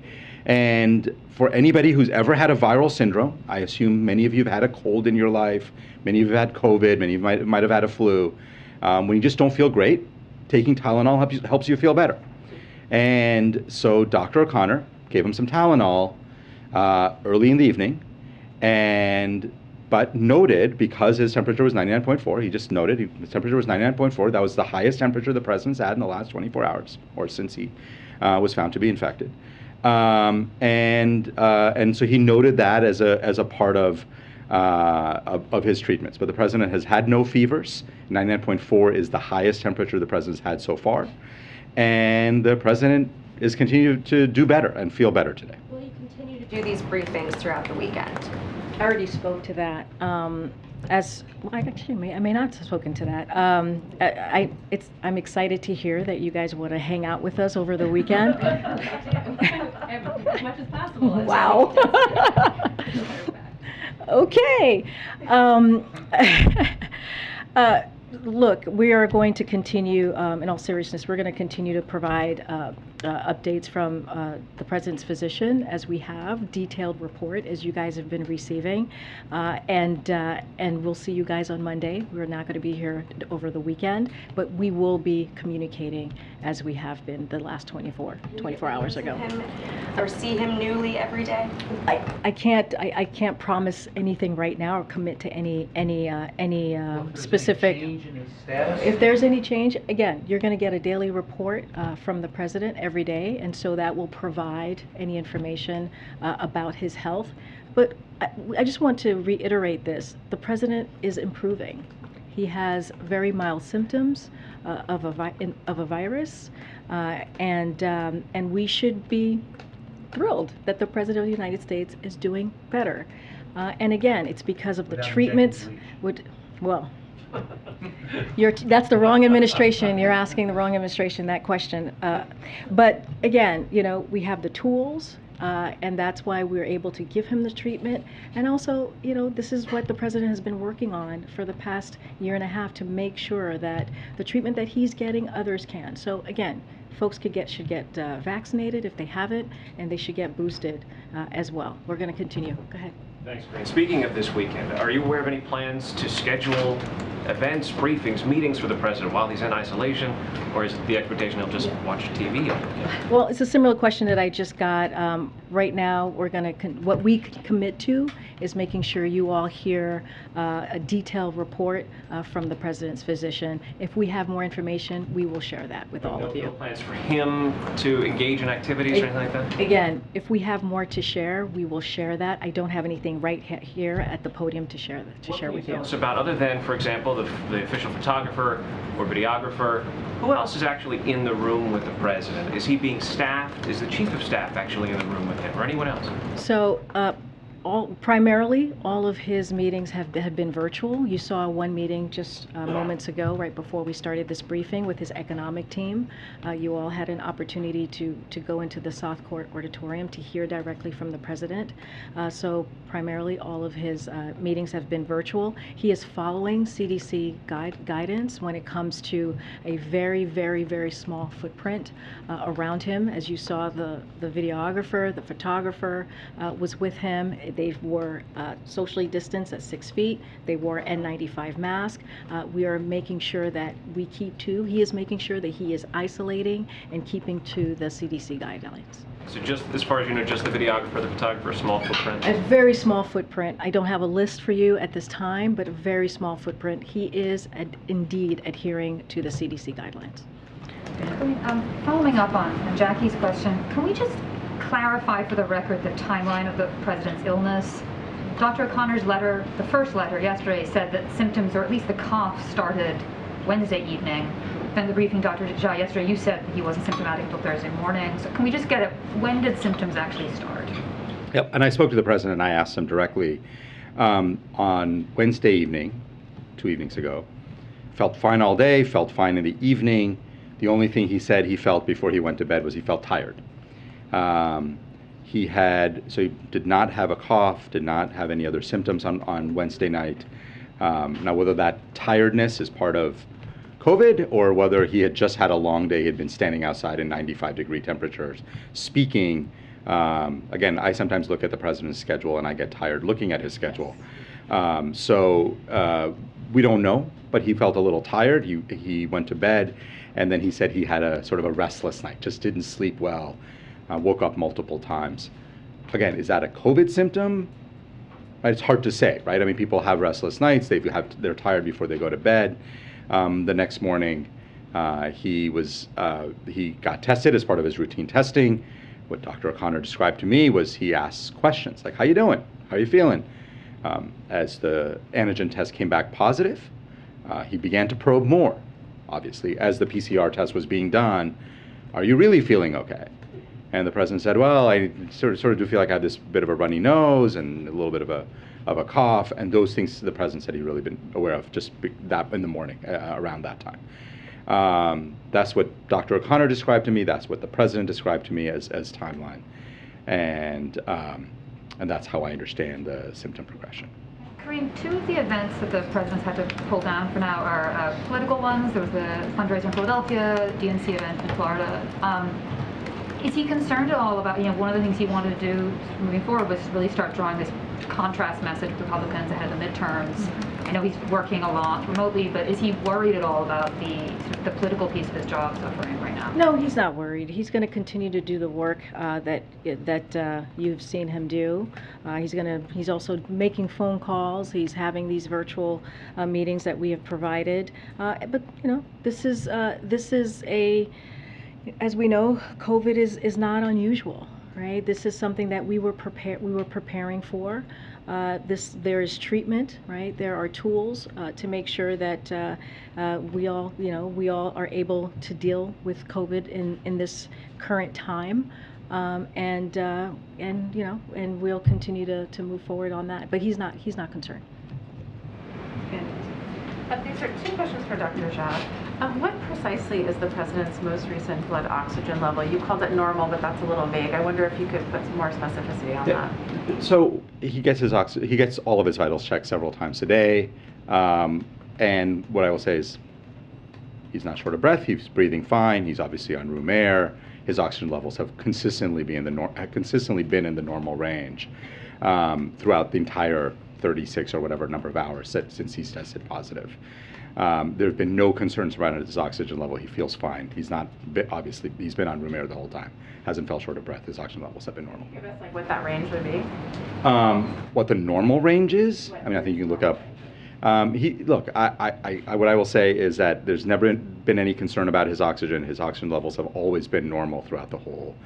And for anybody who's ever had a viral syndrome, I assume many of you have had a cold in your life, many of you have had COVID, many of you might have had a flu. When you just don't feel great, taking Tylenol helps you feel better. And so Dr. O'Connor gave him some Tylenol early in the evening, but noted, because his temperature was 99.4, he just noted his temperature was 99.4. That was the highest temperature the president's had in the last 24 hours, or since he was found to be infected. And so he noted that as a part of his treatments. But the president has had no fevers. 99.4 is the highest temperature the president's had so far. And the president is continuing to do better and feel better today. Will you continue to do these briefings throughout the weekend? I already spoke to that. I may not have spoken to that. I'm excited to hear that you guys want to hang out with us over the weekend. As much as possible. Wow. Okay. Look, we are going to continue, in all seriousness, we're going to continue to provide updates from the president's physician, as we have, detailed report as you guys have been receiving, and we'll see you guys on Monday. We're not going to be here over the weekend, but we will be communicating as we have been the last 24 hours ago. Or see him newly every day? I can't promise anything right now or commit to any specific. Change in his status? If there's any change, again, you're going to get a daily report from the president every day, and so that will provide any information about his health. But I just want to reiterate this: the president is improving. He has very mild symptoms of a virus, and we should be thrilled that the president of the United States is doing better. And again, it's because of the treatments. That's the wrong administration. You're asking the wrong administration that question. But again, we have the tools, and that's why we're able to give him the treatment. And also, this is what the president has been working on for the past year and a half, to make sure that the treatment that he's getting, others can. So again, folks should get vaccinated if they haven't, and they should get boosted as well. We're going to continue. Go ahead. Thanks, Karine. Speaking of this weekend, are you aware of any plans to schedule events, briefings, meetings for the president while he's in isolation, or is it the expectation he'll just watch TV all weekend? Well, it's a similar question that I just got. Right now, we're going to what we commit to is making sure you all hear a detailed report from the president's physician. If we have more information, we will share that with all of you. No plans for him to engage in activities or anything like that? Again, if we have more to share, we will share that. I don't have anything right here at the podium to share with you. What can you tell us about, other than, for example, the official photographer or videographer, who else is actually in the room with the president? Is he being staffed? Is the chief of staff actually in the room with him, or anyone else? So, primarily, all of his meetings have been virtual. You saw one meeting just moments ago, right before we started this briefing, with his economic team. You all had an opportunity to go into the South Court Auditorium to hear directly from the president. So primarily, all of his meetings have been virtual. He is following CDC guidance when it comes to a very, very, very small footprint around him. As you saw, the videographer, the photographer was with him. They were socially distanced at 6 feet. They wore N95 mask. We are making sure that we keep to. He is making sure that he is isolating and keeping to the CDC guidelines. So just as far as you know, just the videographer, the photographer, small footprint? A very small footprint. I don't have a list for you at this time, but a very small footprint. He is indeed adhering to the CDC guidelines. Following up on Jackie's question, can we just clarify for the record the timeline of the president's illness? Dr. O'Connor's letter, the first letter yesterday, said that symptoms, or at least the cough, started Wednesday evening. Then the briefing, Dr. Jha, yesterday you said that he wasn't symptomatic until Thursday morning. So can we just get it, when did symptoms actually start? Yep, and I spoke to the president and I asked him directly on Wednesday evening, 2 evenings ago. Felt fine all day, felt fine in the evening. The only thing he said he felt before he went to bed was he felt tired. He did not have a cough, did not have any other symptoms on Wednesday night. Now, whether that tiredness is part of COVID or whether he had just had a long day, he had been standing outside in 95-degree temperatures, speaking. Again, I sometimes look at the president's schedule and I get tired looking at his schedule. We don't know, but he felt a little tired. He went to bed, and then he said he had a sort of a restless night, just didn't sleep well, woke up multiple times. Again, is that a COVID symptom? It's hard to say, right? I mean, people have restless nights. They're tired before they go to bed. The next morning, he got tested as part of his routine testing. What Dr. O'Connor described to me was he asked questions like, how you doing? How are you feeling? As the antigen test came back positive, he began to probe more. Obviously, as the PCR test was being done, are you really feeling okay? And the president said, well, I sort of do feel like I have this bit of a runny nose and a little bit of a cough, and those things the president said he'd really been aware of just that in the morning, around that time. That's what Dr. O'Connor described to me. That's what the president described to me as timeline. And that's how I understand the symptom progression. Karine, two of the events that the president's had to pull down for now are political ones. There was the fundraiser in Philadelphia, DNC event in Florida. Is he concerned at all about, one of the things he wanted to do moving forward was really start drawing this contrast message with Republicans ahead of the midterms? I know he's working a lot remotely, but is he worried at all about the political piece of his job suffering right now? No, he's not worried. He's going to continue to do the work that you've seen him do. He's also making phone calls. He's having these virtual meetings that we have provided. But this is a, as we know, COVID is not unusual, right? This is something that we were preparing for. There is treatment, right? There are tools to make sure that we all are able to deal with COVID in this current time, and we'll continue to move forward on that. But he's not concerned. These are two questions for Dr. Jha. What precisely is the president's most recent blood oxygen level? You called it normal, but that's a little vague. I wonder if you could put some more specificity on that. So he gets all of his vitals checked several times a day, and what I will say is he's not short of breath. He's breathing fine. He's obviously on room air. His oxygen levels have consistently been in the normal range throughout the entire 36 or whatever number of hours since he's tested positive. There have been no concerns around his oxygen level. He feels fine. He's not, obviously, he's been on room air the whole time. Hasn't felt short of breath. His oxygen levels have been normal. Give us what that range would be. What the normal range is? I mean, I think you can look up. What I will say is that there's never been any concern about his oxygen. His oxygen levels have always been normal throughout the whole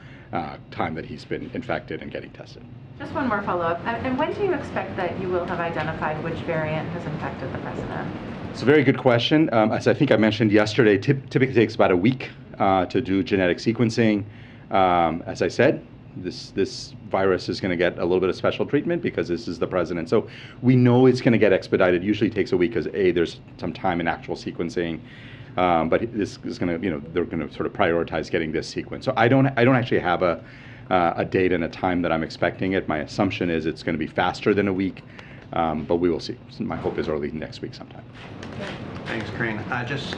time that he's been infected and getting tested. Just one more follow-up. And when do you expect that you will have identified which variant has infected the president? It's a very good question. As I think I mentioned yesterday, typically takes about a week to do genetic sequencing. As I said, this virus is going to get a little bit of special treatment because this is the president. So we know it's going to get expedited. Usually takes a week because there's some time in actual sequencing. But this is going to, they're going to sort of prioritize getting this sequence. So I don't actually have a date and a time that I'm expecting it. My assumption is it's going to be faster than a week, but we will see. So my hope is early next week sometime. Thanks, Karine. Just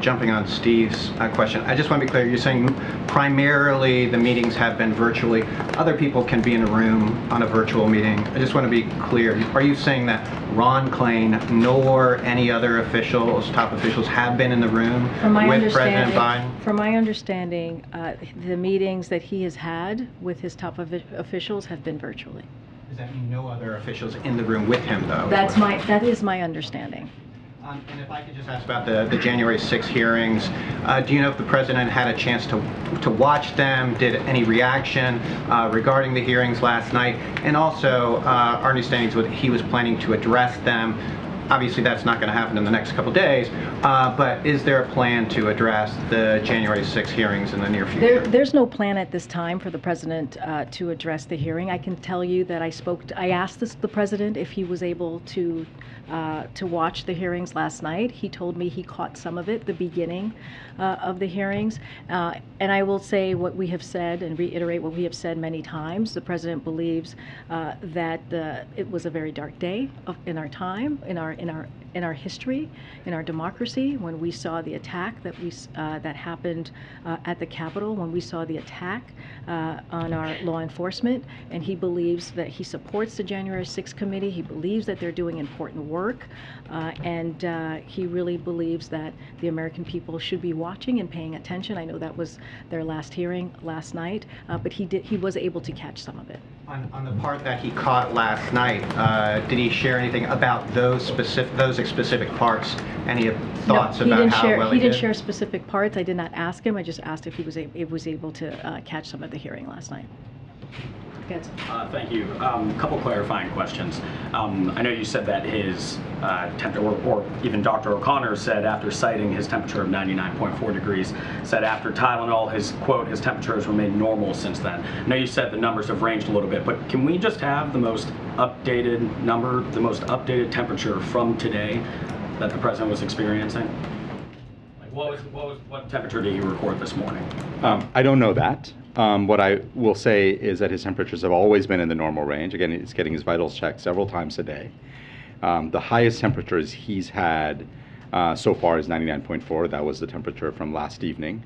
jumping on Steve's question, I just want to be clear. You're saying primarily the meetings have been virtually. Other people can be in a room on a virtual meeting. I just want to be clear. Are you saying that Ron Klain nor any other officials, top officials, have been in the room with President Biden? From my understanding, the meetings that he has had with his top officials have been virtually. Does that mean no other officials in the room with him, though? That is my understanding. And if I could just ask about the January 6 hearings, do you know if the president had a chance to watch them, did any reaction regarding the hearings last night? And also, our understanding is he was planning to address them. Obviously, that's not going to happen in the next couple days, but is there a plan to address the January 6 hearings in the near future? There's no plan at this time for the president to address the hearing. I can tell you that I asked the president if he was able to watch the hearings last night. He told me he caught some of it, the beginning of the hearings. And I will say what we have said and reiterate what we have said many times. The president believes that it was a very dark day in our time, in our history, in our democracy, when we saw the attack that happened at the Capitol, when we saw the attack on our law enforcement, and he believes that he supports the January 6th committee. He believes that they're doing important work, and he really believes that the American people should be watching and paying attention. I know that was their last hearing last night, but he was able to catch some of it. On the part that he caught last night, did he share anything about those specific parts? Any thoughts about how well he did? He didn't share specific parts. I did not ask him. I just asked if he was able to catch some of the hearing last night. Thank you. A couple clarifying questions. I know you said that his temperature, or even Dr. O'Connor said after citing his temperature of 99.4 degrees, said after Tylenol, his temperature has remained normal since then. I know you said the numbers have ranged a little bit, but can we just have the most updated number, the most updated temperature from today that the president was experiencing? Like what temperature did he record this morning? I don't know that. What I will say is that his temperatures have always been in the normal range. Again, he's getting his vitals checked several times a day. The highest temperatures he's had so far is 99.4. That was the temperature from last evening,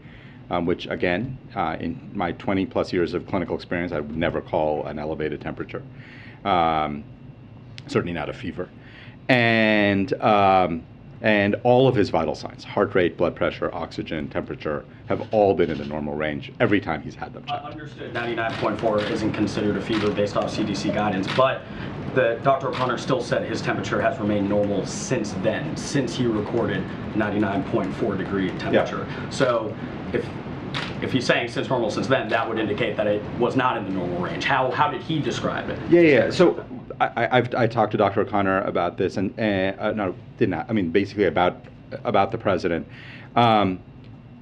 which again, in my 20 plus years of clinical experience, I would never call an elevated temperature. Certainly not a fever. And all of his vital signs, heart rate, blood pressure, oxygen, temperature, have all been in the normal range every time he's had them checked. Understood. 99.4 isn't considered a fever based off CDC guidance, but Dr. O'Connor still said his temperature has remained normal since then, since he recorded 99.4 degree temperature. Yeah. So if he's saying since normal since then, that would indicate that it was not in the normal range. How did he describe it? Yeah. So I talked to Dr. O'Connor about this, and no, did not. I mean, basically about the president.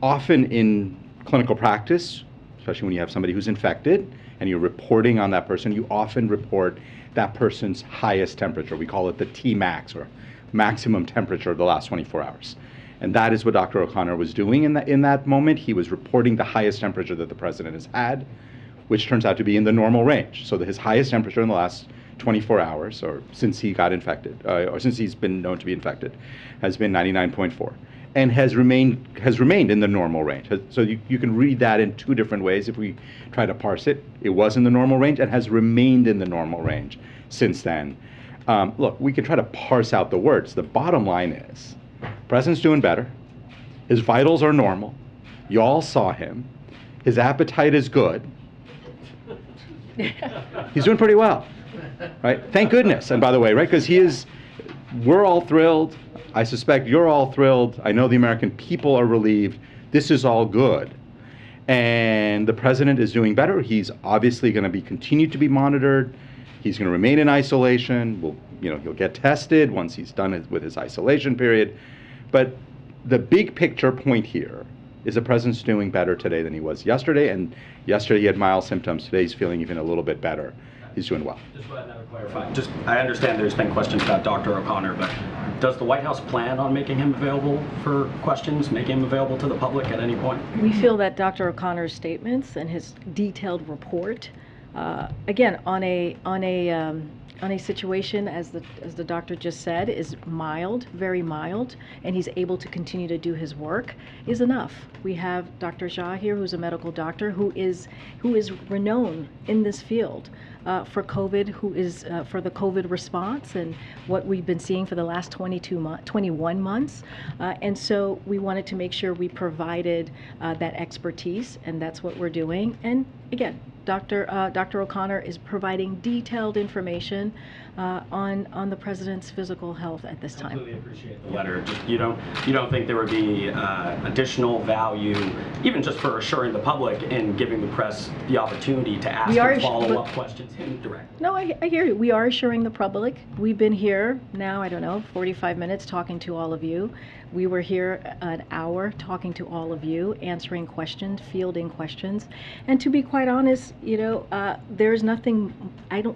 Often in clinical practice, especially when you have somebody who's infected and you're reporting on that person, you often report that person's highest temperature. We call it the Tmax, or maximum temperature of the last 24 hours. And that is what Dr. O'Connor was doing in that moment. He was reporting the highest temperature that the president has had, which turns out to be in the normal range. So his highest temperature in the last 24 hours, or since he got infected, or since he's been known to be infected, has been 99.4, and has remained in the normal range. So you can read that in two different ways if we try to parse it. It was in the normal range and has remained in the normal range since then. Look, we can try to parse out the words. The bottom line is, the president's doing better. His vitals are normal. You all saw him. His appetite is good. He's doing pretty well. Right? Thank goodness. And by the way, right, because we're all thrilled. I suspect you're all thrilled. I know the American people are relieved. This is all good. And the president is doing better. He's obviously going to be continued to be monitored. He's going to remain in isolation. He'll get tested once he's done with his isolation period. But the big picture point here is the president's doing better today than he was yesterday. And yesterday he had mild symptoms. Today he's feeling even a little bit better. He's doing well. Just want to clarify. I understand there's been questions about Dr. O'Connor, but does the White House plan on making him available for questions, making him available to the public at any point? We feel that Dr. O'Connor's statements and his detailed report, again, on a situation, as the doctor just said, is mild, very mild, and he's able to continue to do his work, is enough. We have Dr. Jha here, who's a medical doctor, who is renowned in this field for COVID, who is for the COVID response and what we've been seeing for the last 21 months. And so we wanted to make sure we provided that expertise, and that's what we're doing. And again, Dr. O'Connor is providing detailed information on the president's physical health at this time. Completely appreciate the letter. Just, you don't think there would be additional value, even just for assuring the public and giving the press the opportunity to ask follow-up questions indirect? No, I hear you. We are assuring the public. We've been here now, I don't know, 45 minutes talking to all of you. We were here an hour talking to all of you, answering questions, fielding questions. And to be quite honest, there's nothing,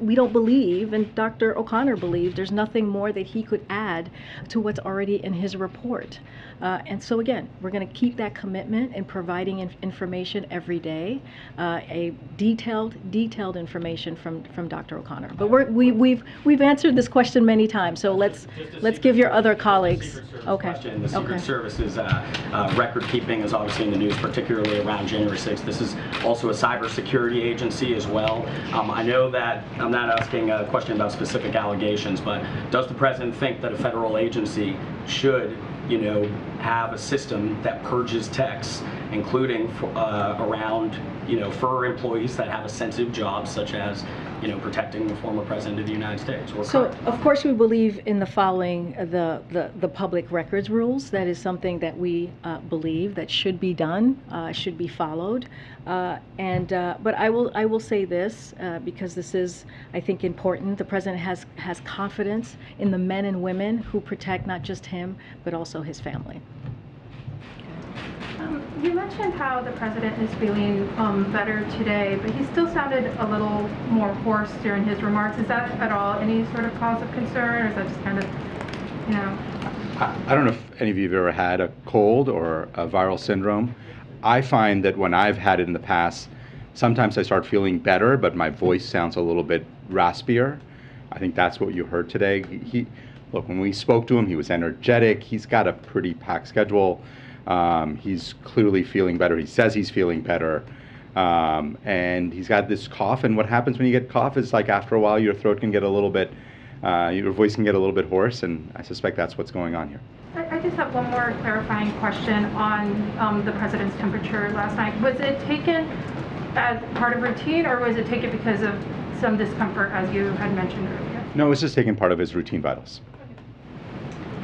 we don't believe, and Dr. O'Connor believes, there's nothing more that he could add to what's already in his report. And so again, we're going to keep that commitment in providing information every day, a detailed information from Dr. O'Connor. But we've answered this question many times, so let's give your other colleagues. Okay. The Secret Service's record keeping is obviously in the news, particularly around January 6th. This is also a cybersecurity agency as well. I know that I'm not asking a question about specific allegations, but does the president think that a federal agency should, have a system that purges texts, including around, for employees that have a sensitive job, such as, protecting the former president of the United States? So, of course, we believe in the following the public records rules. That is something that we believe that should be done, should be followed. But I will say this because this is, I think, important. The president has confidence in the men and women who protect not just him but also his family. You mentioned how the president is feeling better today, but he still sounded a little more hoarse during his remarks. Is that at all any sort of cause of concern, or is that just kind of, I don't know if any of you have ever had a cold or a viral syndrome. I find that when I've had it in the past, sometimes I start feeling better, but my voice sounds a little bit raspier. I think that's what you heard today. Look, when we spoke to him, he was energetic. He's got a pretty packed schedule. He's clearly feeling better. He says he's feeling better. And he's got this cough. And what happens when you get cough is, like, after a while, your throat can get a little bit, your voice can get a little bit hoarse. And I suspect that's what's going on here. I just have one more clarifying question on the president's temperature last night. Was it taken as part of routine, or was it taken because of some discomfort, as you had mentioned earlier? No, it's just taking part of his routine vitals.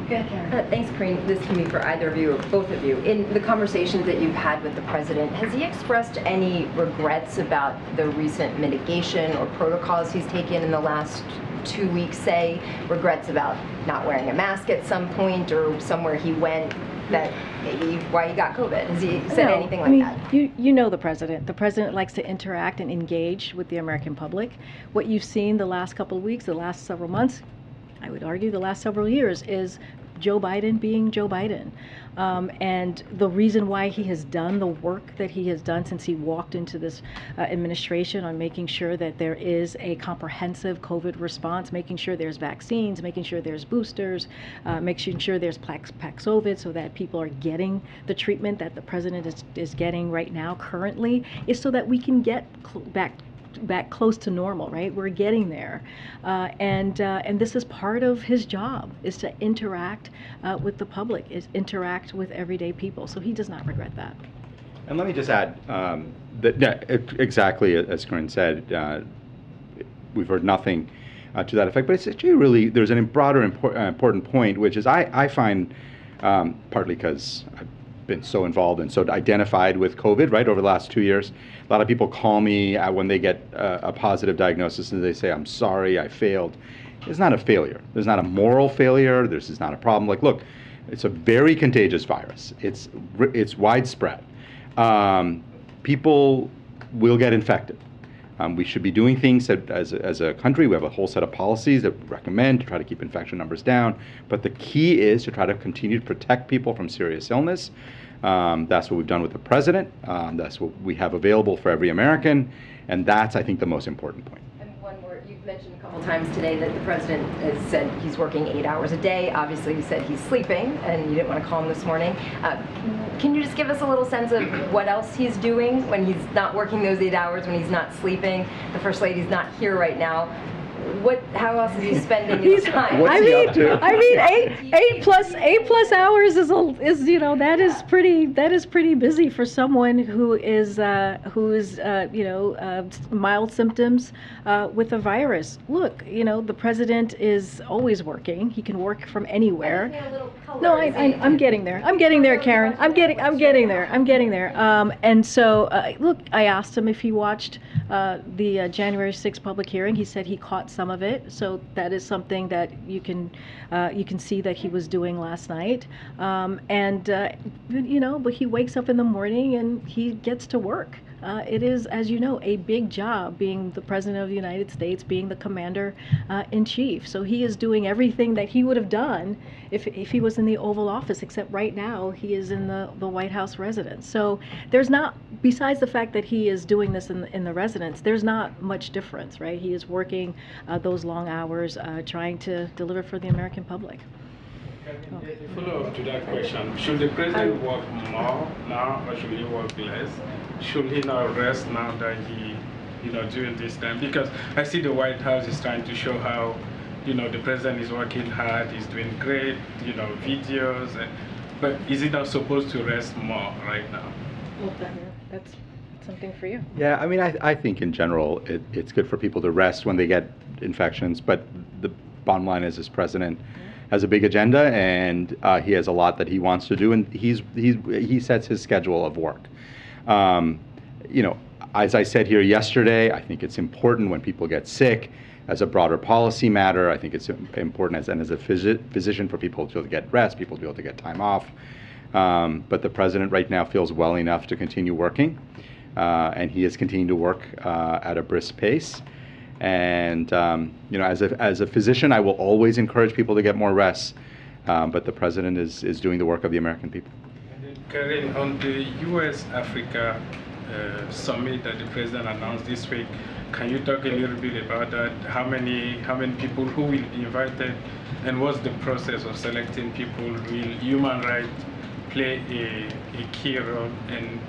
Thanks, Karine. This can be for either of you or both of you. In the conversations that you've had with the president, has he expressed any regrets about the recent mitigation or protocols he's taken in the last 2 weeks, say? Regrets about not wearing a mask at some point, or somewhere he went that maybe why he got COVID? Has he said anything like that? You know the president. The president likes to interact and engage with the American public. What you've seen the last couple of weeks, the last several months, I would argue the last several years, is Joe Biden being Joe Biden. And the reason why he has done the work that he has done since he walked into this administration on making sure that there is a comprehensive COVID response, making sure there's vaccines, making sure there's boosters, making sure there's Paxlovid so that people are getting the treatment that the president is getting right now currently, is so that we can get back close to normal, right? We're getting there, and this is part of his job, is to interact with the public, is interact with everyday people. So he does not regret that. And let me just add that exactly as Karine said, we've heard nothing to that effect. But it's actually really, there's a broader important point, which is I find, partly because I've been so involved and so identified with COVID, right, over the last 2 years. A lot of people call me when they get a positive diagnosis and they say, I'm sorry, I failed. It's not a failure. There's not a moral failure. This is not a problem. Like, look, it's a very contagious virus. It's widespread. People will get infected. We should be doing things that, as a country, we have a whole set of policies that we recommend to try to keep infection numbers down. But the key is to try to continue to protect people from serious illness. That's what we've done with the president. That's what we have available for every American. And that's, I think, the most important point. And one more, you've mentioned a couple times today that the president has said he's working 8 hours a day. Obviously, you said he's sleeping, and you didn't want to call him this morning. Can you just give us a little sense of what else he's doing when he's not working those 8 hours, when he's not sleeping? The First Lady's not here right now. How else is he spending his time? What's he up to? I mean, eight plus hours is that is pretty busy for someone who is mild symptoms with a virus. Look, the president is always working. He can work from anywhere. No, I'm getting there. I'm getting there, Karen. I'm getting there. And so, look, I asked him if he watched the January 6th public hearing. He said he caught some of it. So that is something that you can see that he was doing last night. But he wakes up in the morning and he gets to work. It is, as you know, a big job being the President of the United States, being the Commander-in-Chief. So he is doing everything that he would have done if he was in the Oval Office, except right now he is in the White House residence. So there's not, besides the fact that he is doing this in the residence, there's not much difference, right? He is working those long hours trying to deliver for the American public. A follow-up to that question, should the president work more now or should he work less? Should he not rest now that he, during this time? Because I see the White House is trying to show how, the president is working hard, he's doing great, videos, but is he not supposed to rest more right now? Well, that's something for you. Yeah, I mean, I think in general it's good for people to rest when they get infections, but the bottom line is this president has a big agenda and he has a lot that he wants to do, and he sets his schedule of work. As I said here yesterday, I think it's important when people get sick as a broader policy matter. I think it's important as a physician for people to get rest, people to be able to get time off. But the president right now feels well enough to continue working, and he is continuing to work at a brisk pace. And as a physician, I will always encourage people to get more rest. But the president is doing the work of the American people. Karine, on the U.S.-Africa summit that the president announced this week, can you talk a little bit about that? How many people, who will be invited, and what's the process of selecting people? Will human rights play a key role? And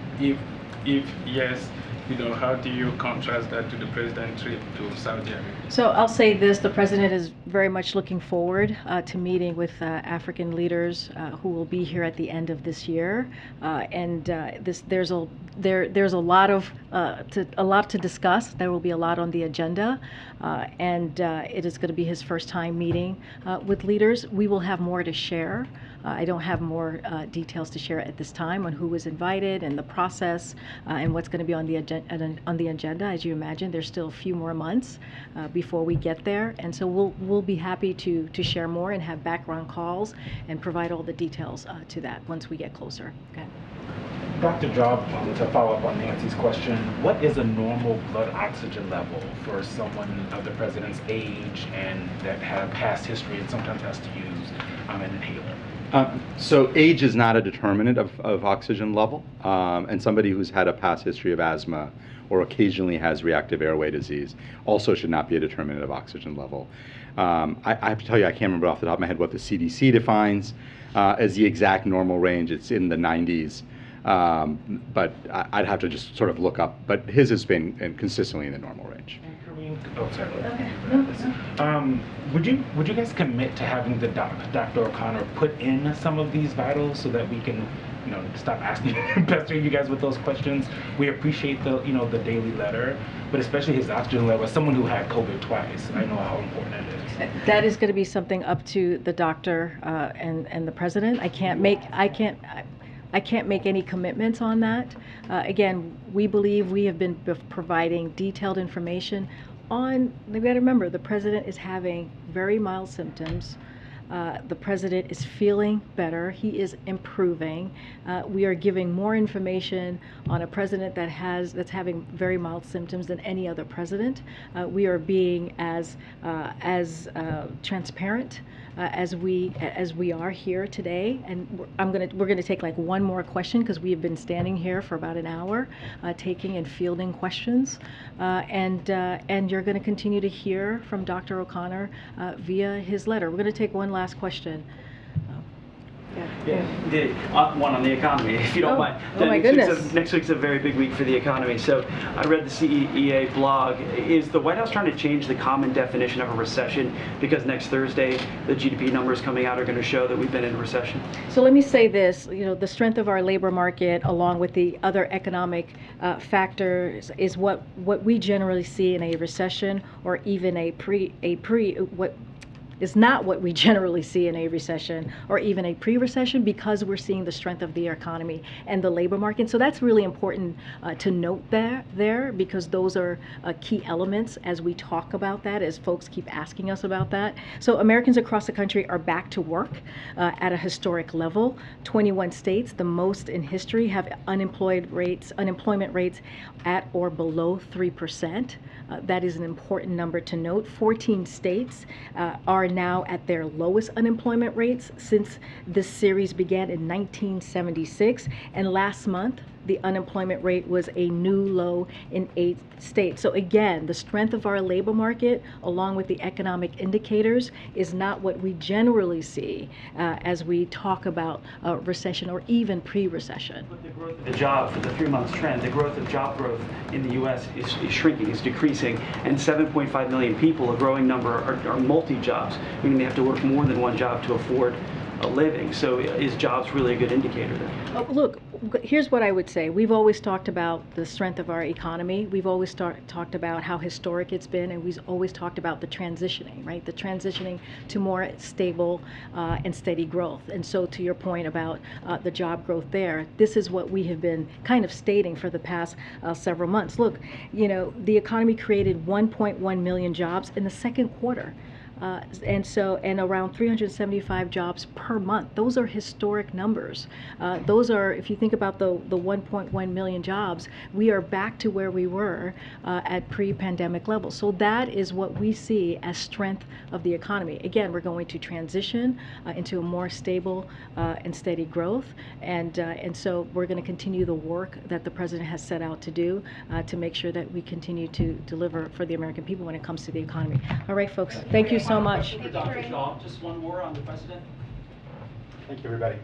if yes, how do you contrast that to the president's trip to Saudi Arabia? So I'll say this, the president is very much looking forward to meeting with African leaders who will be here at the end of this year. There's a lot to discuss. There will be a lot on the agenda, and it is going to be his first time meeting with leaders. We will have more to share. I don't have more details to share at this time on who was invited and the process and what's going to be on the agenda. As you imagine, there's still a few more months before we get there, and so we'll be happy to share more and have background calls and provide all the details to that once we get closer. Okay. Dr. Jha, to follow up on Nancy's question, what is a normal blood oxygen level for someone of the president's age and that have past history and sometimes has to use an inhaler? So age is not a determinant of oxygen level, and somebody who's had a past history of asthma or occasionally has reactive airway disease also should not be a determinant of oxygen level. I have to tell you, I can't remember off the top of my head what the CDC defines as the exact normal range. It's in the 90s, but I'd have to just sort of look up. But his has been consistently in the normal range. Oh, sorry. Okay. Would you guys commit to having the Dr. O'Connor put in some of these vitals so that we can, stop asking, pestering you guys with those questions? We appreciate the, the daily letter, but especially his oxygen level. As someone who had COVID twice, I know how important it is. That is going to be something up to the doctor and the president. I can't make any commitments on that. Again, we believe we have been providing detailed information on, you've got to remember, the president is having very mild symptoms. The president is feeling better. He is improving. We are giving more information on a president that's having very mild symptoms than any other president. We are being as transparent as we are here today, and we're gonna take like one more question because we have been standing here for about an hour, taking and fielding questions, and you're going to continue to hear from Dr. O'Connor via his letter. We're going to take one last question. One on the economy, if you don't mind. Oh my goodness. Next week's a very big week for the economy. So I read the CEA blog. Is the White House trying to change the common definition of a recession because next Thursday the GDP numbers coming out are going to show that we've been in a recession? So let me say this, the strength of our labor market along with the other economic factors is what we generally see in a recession, or even what is not what we generally see in a recession or even a pre-recession, because we're seeing the strength of the economy and the labor market. So that's really important to note there, because those are key elements as we talk about that, as folks keep asking us about that. So Americans across the country are back to work at a historic level. 21 states, the most in history, have unemployment rates at or below 3%. That is an important number to note. 14 states are now at their lowest unemployment rates since this series began in 1976. And last month, the unemployment rate was a new low in 8 states. So again, the strength of our labor market, along with the economic indicators, is not what we generally see as we talk about recession or even pre-recession. But the growth of the job for the 3-month trend, the growth of job growth in the U.S. is shrinking, is decreasing, and 7.5 million people, a growing number, are multi-jobs, meaning they have to work more than one job to afford a living. So is jobs really a good indicator there? Look, here's what I would say. We've always talked about the strength of our economy. We've always talked about how historic it's been, and we've always talked about the transitioning, right? The transitioning to more stable and steady growth. And so to your point about the job growth there, this is what we have been kind of stating for the past several months. Look, the economy created 1.1 million jobs in the second quarter. And around 375 jobs per month. Those are historic numbers. Those are, if you think about the 1.1 million jobs, we are back to where we were at pre-pandemic levels. So that is what we see as strength of the economy. Again, we're going to transition into a more stable and steady growth, and so we're going to continue the work that the president has set out to do to make sure that we continue to deliver for the American people when it comes to the economy. All right, folks. Thank you so much. Dr. Jha, just one more on the president. Thank you, everybody.